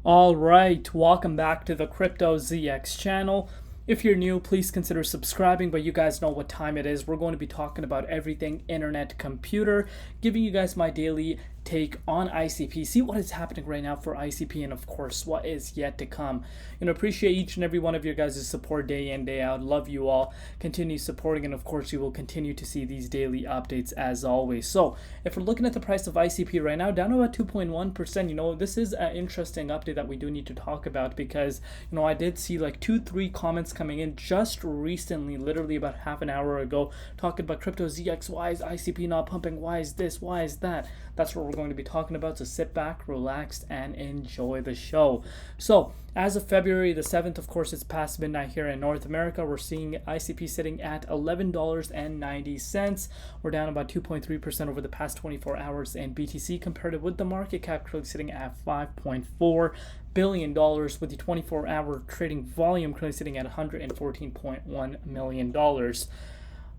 All right, welcome back to the Crypto ZX channel. If you're new, please consider subscribing, but you guys know what time it is. We're going to be talking about everything internet computer, giving you guys my daily take on ICP, see what is happening right now for ICP, and of course what is yet to come. Appreciate each and every one of your guys' support day in, day out. Love you all. Continue supporting, and of course you will continue to see these daily updates as always. So if we're looking at the price of ICP right now, down about 2.1%. This is an interesting update that we do need to talk about because I did see like 2-3 comments coming in just recently, literally about half an hour ago, talking about crypto ZX. Why is ICP not pumping? Why is this? Why is that? That's what we're going to be talking about. So sit back, relax, and enjoy the show. So as of February the 7th, of course, it's past midnight here in North America. We're seeing ICP sitting at $11.90. We're down about 2.3% over the past 24 hours in BTC, compared with the market cap currently sitting at $5.4 billion, with the 24-hour trading volume currently sitting at $114.1 million.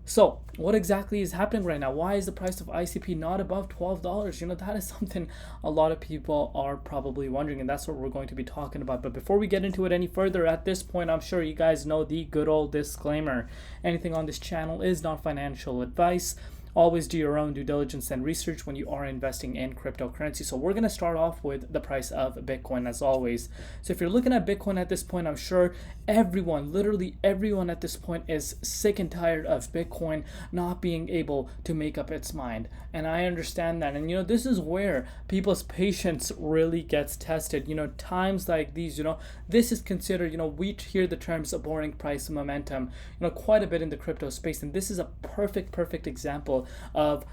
So what exactly is happening right now? Why is the price of ICP not above $12? That is something a lot of people are probably wondering, and that's what we're going to be talking about. But before we get into it any further, at this point, I'm sure you guys know the good old disclaimer. Anything on this channel is not financial advice. Always do your own due diligence and research when you are investing in cryptocurrency. So we're going to start off with the price of Bitcoin as always. So if you're looking at Bitcoin at this point, I'm sure everyone, literally everyone at this point, is sick and tired of Bitcoin not being able to make up its mind. And I understand that. And this is where people's patience really gets tested. Times like these, this is considered, we hear the terms of boring price momentum, quite a bit in the crypto space. And this is a perfect example of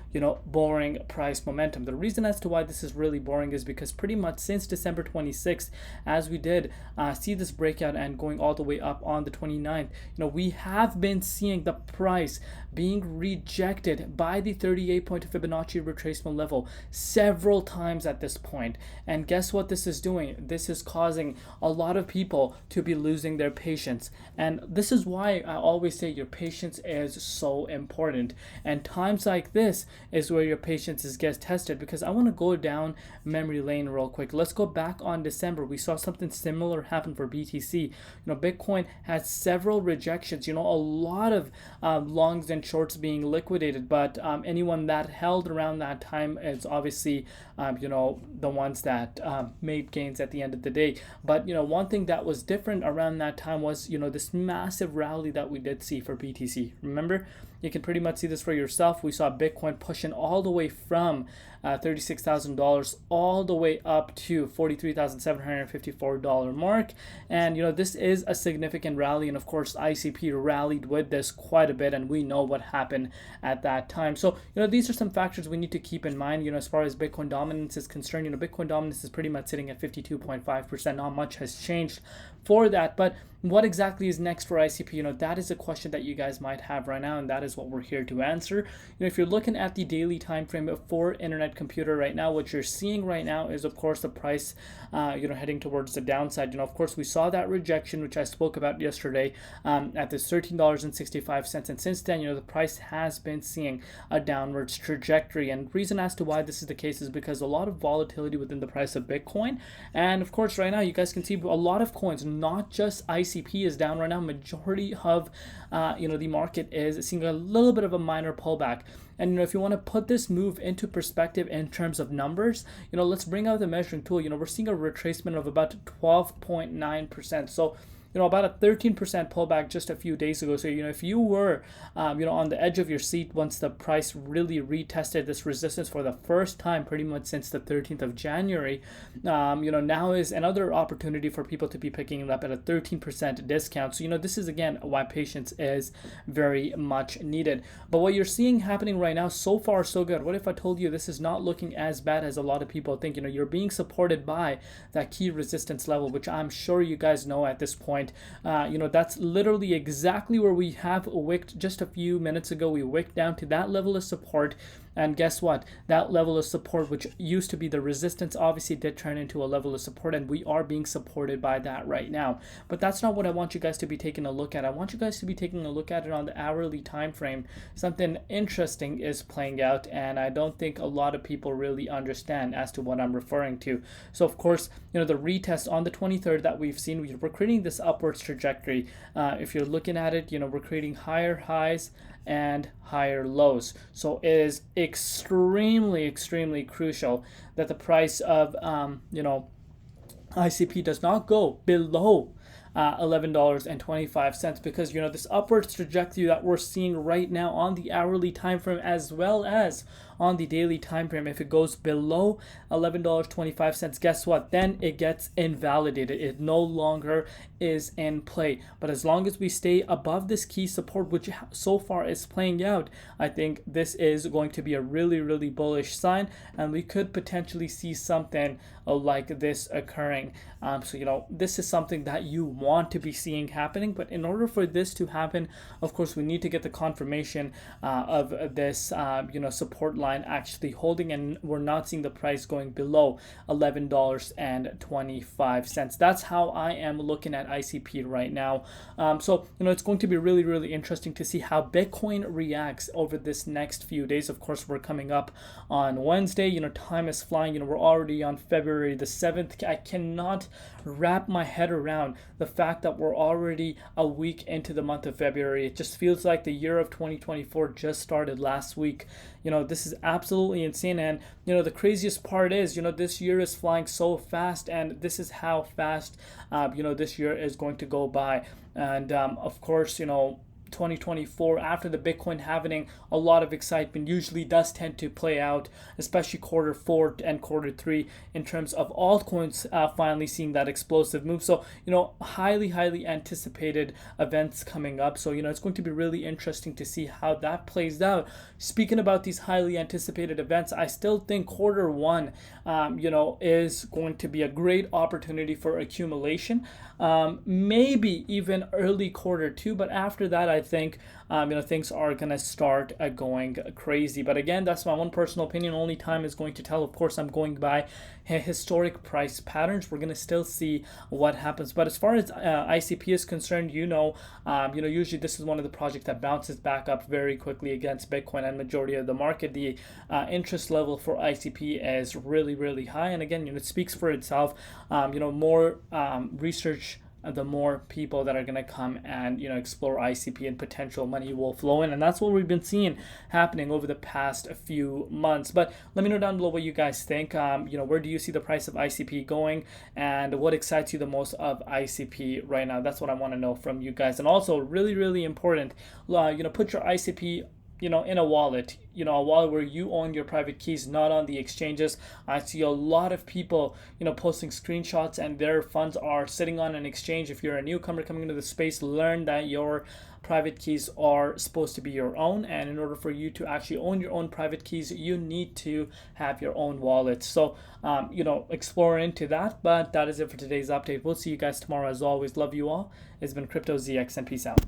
boring price momentum. The reason as to why this is really boring is because pretty much since December 26th, as we did see this breakout and going all the way up on the 29th, we have been seeing the price being rejected by the 38-point Fibonacci retracement level several times at this point. And guess what this is doing? This is causing a lot of people to be losing their patience. And this is why I always say your patience is so important. And times like this is where your patience gets tested, because I want to go down memory lane real quick. Let's go back on December. We saw something similar happen for BTC. Bitcoin had several rejections, a lot of longs and shorts being liquidated, but anyone that held around that time is obviously the ones that made gains at the end of the day. But one thing that was different around that time was this massive rally that we did see for BTC. Remember, you can pretty much see this for yourself. We saw Bitcoin pushing all the way from $36,000 all the way up to $43,754 mark. And this is a significant rally, and of course ICP rallied with this quite a bit, and we know what happened at that time. So these are some factors we need to keep in mind. As far as Bitcoin dominance is concerned, Bitcoin dominance is pretty much sitting at 52.5%. Not much has changed for that. But what exactly is next for ICP? That is a question that you guys might have right now, and that is what we're here to answer. If you're looking at the daily time frame for internet computer right now, what you're seeing right now is, of course, the price heading towards the downside. Of course, we saw that rejection, which I spoke about yesterday, at this $13.65, and since then, the price has been seeing a downwards trajectory. And reason as to why this is the case is because a lot of volatility within the price of Bitcoin. And of course, right now you guys can see a lot of coins, not just ICP, is down right now. Majority of the market is seeing a little bit of a minor pullback. And if you want to put this move into perspective in terms of numbers, let's bring out the measuring tool. We're seeing a retracement of about 12.9%. So about a 13% pullback just a few days ago. So, if you were, on the edge of your seat once the price really retested this resistance for the first time pretty much since the 13th of January, now is another opportunity for people to be picking it up at a 13% discount. So, this is again why patience is very much needed. But what you're seeing happening right now, so far so good. What if I told you this is not looking as bad as a lot of people think? You're being supported by that key resistance level, which I'm sure you guys know at this point. That's literally exactly where we have wicked just a few minutes ago. We wicked down to that level of support. And guess what? That level of support, which used to be the resistance, obviously did turn into a level of support, and we are being supported by that right now. But that's not what I want you guys to be taking a look at. I want you guys to be taking a look at it on the hourly time frame. Something interesting is playing out, and I don't think a lot of people really understand as to what I'm referring to. So of course, the retest on the 23rd that we've seen, we're creating this upwards trajectory. If you're looking at it, we're creating higher highs and higher lows. So it is extremely crucial that the price of ICP does not go below $11.25, because this upwards trajectory that we're seeing right now on the hourly time frame as well as on the daily time frame, if it goes below $11.25, guess what? Then it gets invalidated. It no longer is in play. But as long as we stay above this key support, which so far is playing out, I think this is going to be a really bullish sign, and we could potentially see something like this occurring. So this is something that you want to be seeing happening. But in order for this to happen, of course, we need to get the confirmation of this support line actually holding, and we're not seeing the price going below $11.25. That's how I am looking at ICP right now. So it's going to be really interesting to see how Bitcoin reacts over this next few days. Of course, we're coming up on Wednesday. Time is flying. We're already on February the 7th. I cannot wrap my head around the fact that we're already a week into the month of February. It just feels like the year of 2024 just started last week. This is absolutely insane. And the craziest part is this year is flying so fast, and this is how fast this year is going to go by. And of course, 2024, after the Bitcoin halving, a lot of excitement usually does tend to play out, especially quarter 4 and quarter 3, in terms of altcoins finally seeing that explosive move. So highly anticipated events coming up. So it's going to be really interesting to see how that plays out. Speaking about these highly anticipated events, I still think quarter 1 is going to be a great opportunity for accumulation. Maybe even early quarter 2, but after that, I think things are gonna start going crazy. But again, that's my one personal opinion. Only time is going to tell. Of course, I'm going by historic price patterns. We're gonna still see what happens. But as far as ICP is concerned, usually this is one of the projects that bounces back up very quickly against Bitcoin and majority of the market. The interest level for ICP is really high, and again, it speaks for itself. More research, the more people that are going to come and explore ICP, and potential money will flow in, and that's what we've been seeing happening over the past few months. But let me know down below what you guys think. Where do you see the price of ICP going, and what excites you the most of ICP right now? That's what I want to know from you guys. And also, really important, put your ICP in a wallet, a wallet where you own your private keys, not on the exchanges. I see a lot of people, posting screenshots and their funds are sitting on an exchange. If you're a newcomer coming into the space, learn that your private keys are supposed to be your own, and in order for you to actually own your own private keys, you need to have your own wallet. So explore into that. But that is it for today's update. We'll see you guys tomorrow. As always, love you all. It's been Crypto ZX, and peace out.